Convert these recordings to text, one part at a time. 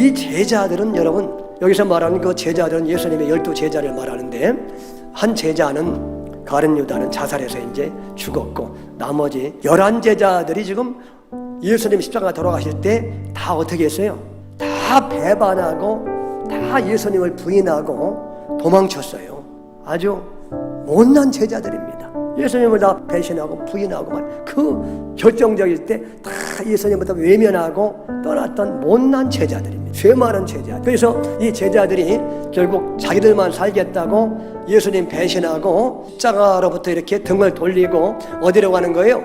이 제자들은 여러분, 여기서 말하는 그 제자들은 예수님의 12제자를 말하는데, 한 제자는 가룟 유다는 자살해서 이제 죽었고, 나머지 11제자들이 지금 예수님 십자가 돌아가실 때 다 어떻게 했어요? 다 배반하고 다 예수님을 부인하고 도망쳤어요. 아주 못난 제자들입니다. 예수님을 다 배신하고 부인하고 그 결정적일 때 다 예수님부터 외면하고 떠났던 못난 제자들입니다. 죄 많은 제자. 그래서 이 제자들이 결국 자기들만 살겠다고 예수님 배신하고 십자가로부터 이렇게 등을 돌리고 어디로 가는 거예요?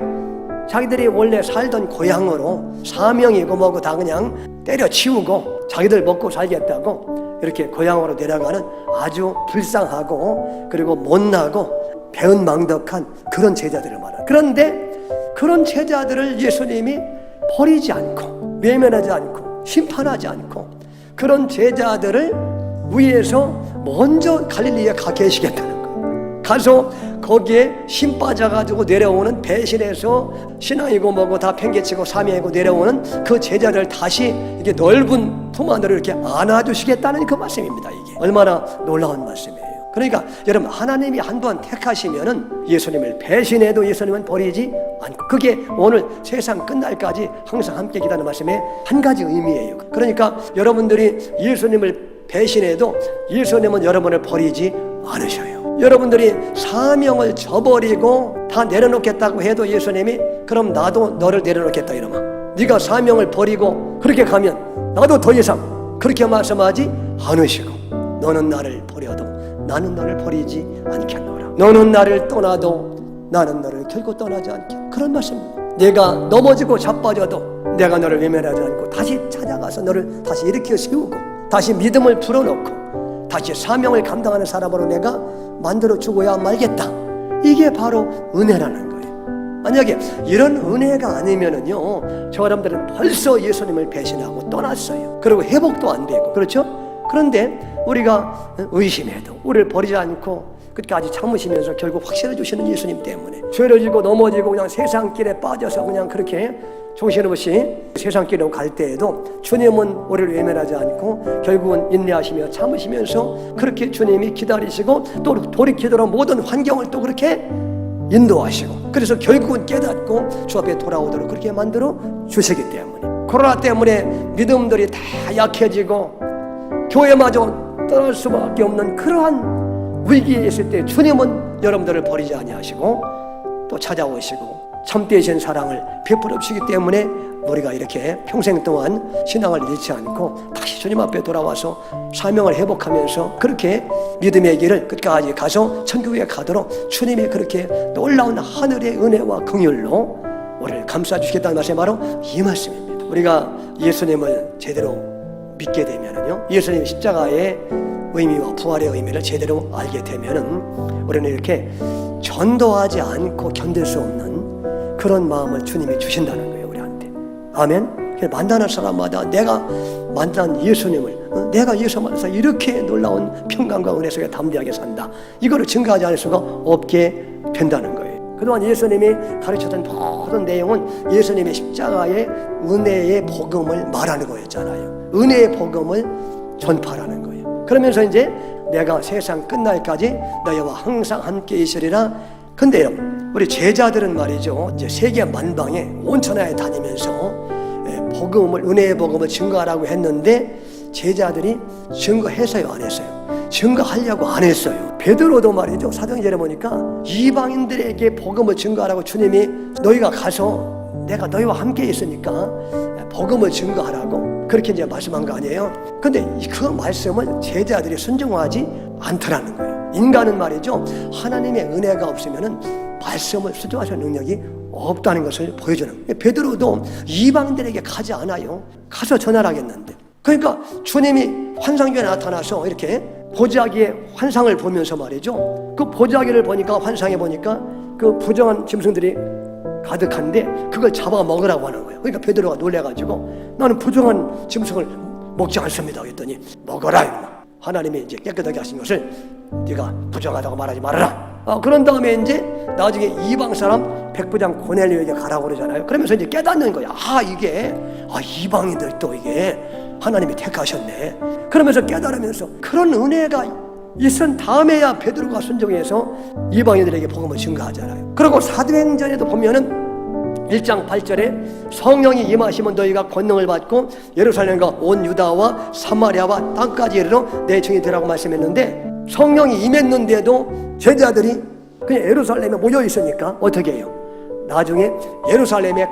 자기들이 원래 살던 고향으로, 사명이고 뭐고 다 그냥 때려치우고 자기들 먹고 살겠다고 이렇게 고향으로 내려가는 아주 불쌍하고 그리고 못나고 배은망덕한 그런 제자들을 말합니다. 그런데 그런 제자들을 예수님이 버리지 않고 외면하지 않고 심판하지 않고 그런 제자들을 위해서 먼저 갈릴리에 가 계시겠다는 거예요. 가서 거기에 힘 빠져가지고 내려오는, 배신해서 신앙이고 뭐고 다 팽개치고 사명이고 내려오는 그 제자들 다시 이게 넓은 품 안으로 이렇게 안아주시겠다는 그 말씀입니다. 이게 얼마나 놀라운 말씀이에요. 그러니까 여러분, 하나님이 한번 택하시면은 예수님을 배신해도 예수님은 버리지 않고, 그게 오늘 세상 끝날까지 항상 함께 기다리는 말씀의 한 가지 의미예요. 그러니까 여러분들이 예수님을 배신해도 예수님은 여러분을 버리지 않으셔요. 여러분들이 사명을 저버리고 다 내려놓겠다고 해도 예수님이 그럼 나도 너를 내려놓겠다 이러면, 네가 사명을 버리고 그렇게 가면 나도 더 이상 그렇게 말씀하지 않으시고, 너는 나를 버려도 나는 너를 버리지 않겠노라. 너는 나를 떠나도 나는 너를 결코 떠나지 않겠노라. 그런 말씀입니다. 내가 넘어지고 자빠져도 내가 너를 외면하지 않고 다시 찾아가서 너를 다시 일으켜 세우고 다시 믿음을 불어넣고 다시 사명을 감당하는 사람으로 내가 만들어 주고야 말겠다. 이게 바로 은혜라는 거예요. 만약에 이런 은혜가 아니면은요, 저 사람들은 벌써 예수님을 배신하고 떠났어요. 그리고 회복도 안 되고, 그렇죠? 그런데 우리가 의심해도 우리를 버리지 않고 끝까지 참으시면서 결국 확신을 주시는 예수님 때문에 죄를 지고 넘어지고 그냥 세상 길에 빠져서 그냥 그렇게 정신없이 세상 길로 갈 때에도 주님은 우리를 외면하지 않고 결국은 인내하시며 참으시면서 그렇게 주님이 기다리시고 또 돌이키도록 모든 환경을 또 그렇게 인도하시고, 그래서 결국은 깨닫고 주 앞에 돌아오도록 그렇게 만들어 주시기 때문에, 코로나 때문에 믿음들이 다 약해지고 교회마저 떠날 수밖에 없는 그러한 위기에 있을 때 주님은 여러분들을 버리지 아니하시고 또 찾아오시고 참되신 사랑을 베풀어 주시기 때문에 우리가 이렇게 평생 동안 신앙을 잃지 않고 다시 주님 앞에 돌아와서 사명을 회복하면서 그렇게 믿음의 길을 끝까지 가서 천국에 가도록 주님의 그렇게 놀라운 하늘의 은혜와 긍휼로 우리를 감싸주시겠다는 말씀이 바로 이 말씀입니다. 우리가 예수님을 제대로 믿게 되면은요, 예수님의 십자가의 의미와 부활의 의미를 제대로 알게 되면은 우리는 이렇게 전도하지 않고 견딜 수 없는 그런 마음을 주님이 주신다는 거예요, 우리한테. 아멘. 만나는 사람마다 내가 만난 예수님을, 내가 예수 만나서 이렇게 놀라운 평강과 은혜 속에 담대하게 산다, 이거를 증거하지 않을 수가 없게 된다는 거예요. 그동안 예수님이 가르쳤던 모든 내용은 예수님의 십자가의 은혜의 복음을 말하는 거였잖아요. 은혜의 복음을 전파하는 거예요. 그러면서 이제 내가 세상 끝날까지 너희와 항상 함께 있으리라. 근데 여러분, 우리 제자들은 말이죠, 이제 세계 만방에 온 천하에 다니면서 복음을, 은혜의 복음을 증거하라고 했는데 제자들이 증거했어요, 안 했어요? 증거하려고 안 했어요. 베드로도 말이죠, 사도행전에 보니까 이방인들에게 복음을 증거하라고 주님이 너희가 가서 내가 너희와 함께 있으니까 복음을 증거하라고 그렇게 이제 말씀한 거 아니에요? 근데 그 말씀을 제자들이 순종하지 않더라는 거예요. 인간은 말이죠, 하나님의 은혜가 없으면은 말씀을 순종하실 능력이 없다는 것을 보여주는 거예요. 베드로도 이방인들에게 가지 않아요. 가서 전하라겠는데. 그러니까 주님이 환상기에 나타나서 이렇게 보자기의 환상을 보면서 말이죠, 그 보자기를 보니까, 환상에 보니까 그 부정한 짐승들이 가득한데 그걸 잡아 먹으라고 하는 거예요. 그러니까 베드로가 놀래가지고 나는 부정한 짐승을 먹지 않습니다 했더니 먹어라 이놈아. 하나님이 이제 깨끗하게 하신 것을 네가 부정하다고 말하지 말아라. 그런 다음에 이제 나중에 이방 사람 백부장 고넬료에게 가라고 그러잖아요. 그러면서 이제 깨닫는 거야. 이게 이방인들 또 이게 하나님이 택하셨네. 그러면서 깨달으면서 그런 은혜가 있은 다음에야 베드로가 순종해서 이방인들에게 복음을 증거하잖아요. 그리고 사도행전에도 보면은 1장 8절에 성령이 임하시면 너희가 권능을 받고 예루살렘과 온 유다와 사마리아와 땅까지 이르러 내 증인이 되라고 말씀했는데, 성령이 임했는데도 제자들이 그냥 예루살렘에 모여 있으니까 어떻게 해요? 나중에 예루살렘에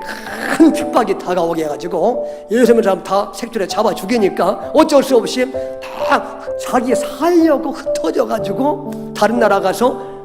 큰 핍박이 다가오게 해가지고 예루살렘 사람 다 색줄에 잡아 죽이니까 어쩔 수 없이 다 자기 살려고 흩어져가지고 다른 나라 가서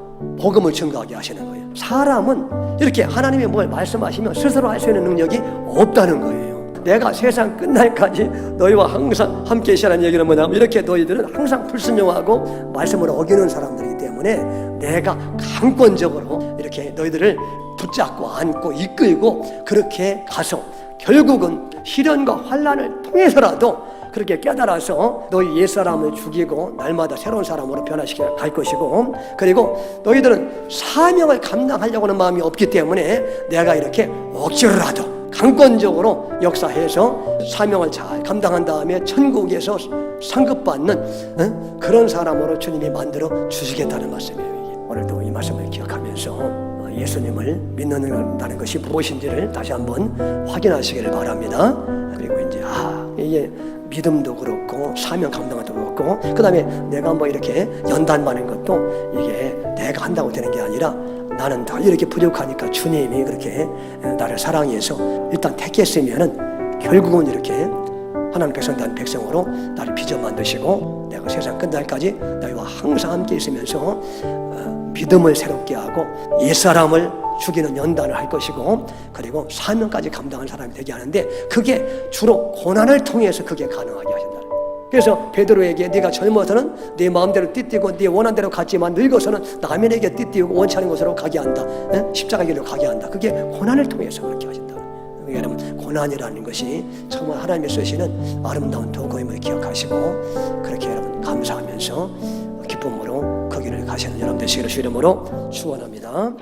복음을 증거하게 하시는 거예요. 사람은 이렇게 하나님이 뭘 말씀하시면 스스로 할 수 있는 능력이 없다는 거예요. 내가 세상 끝날까지 너희와 항상 함께 계시라는 얘기는 뭐냐면, 이렇게 너희들은 항상 불순종하고 말씀을 어기는 사람들이기 때문에 내가 강권적으로 이렇게 너희들을 붙잡고 안고 이끌고 그렇게 가서 결국은 시련과 환난을 통해서라도 그렇게 깨달아서 너희 옛사람을 죽이고 날마다 새로운 사람으로 변화시켜 갈 것이고, 그리고 너희들은 사명을 감당하려고 하는 마음이 없기 때문에 내가 이렇게 억지로라도 강권적으로 역사해서 사명을 잘 감당한 다음에 천국에서 상급받는 그런 사람으로 주님이 만들어 주시겠다는 말씀이에요. 오늘도 이 말씀을 기억하면서 예수님을 믿는다는 것이 무엇인지를 다시 한번 확인하시기를 바랍니다. 그리고 이제 이게 믿음도 그렇고 사명 감당도 그렇고, 그 다음에 내가 뭐 이렇게 연단받는 것도 이게 내가 한다고 되는 게 아니라 나는 다 이렇게 부족하니까 주님이 그렇게 나를 사랑해서 일단 택했으면은 결국은 이렇게 하나님 백성된 백성으로 나를 빚어 만드시고 내가 세상 끝날까지 너희와 항상 함께 있으면서 믿음을 새롭게 하고 옛사람을 죽이는 연단을 할 것이고, 그리고 사명까지 감당한 사람이 되게 하는데, 그게 주로 고난을 통해서 그게 가능하게 하신다. 그래서 베드로에게 네가 젊어서는 네 마음대로 띠띠고 네 원한 대로 갔지만 늙어서는 남에게 띠띠고 원치 않은 곳으로 가게 한다. 십자가 길로 가게 한다. 그게 고난을 통해서 그렇게 하신다. 여러분, 고난이라는 것이 정말 하나님이 쓰시는 아름다운 도구임을 기억하시고 그렇게 여러분 감사하면서 기쁨으로 그 길을 가시는 여러분 되시기를 주 이름으로 축원합니다.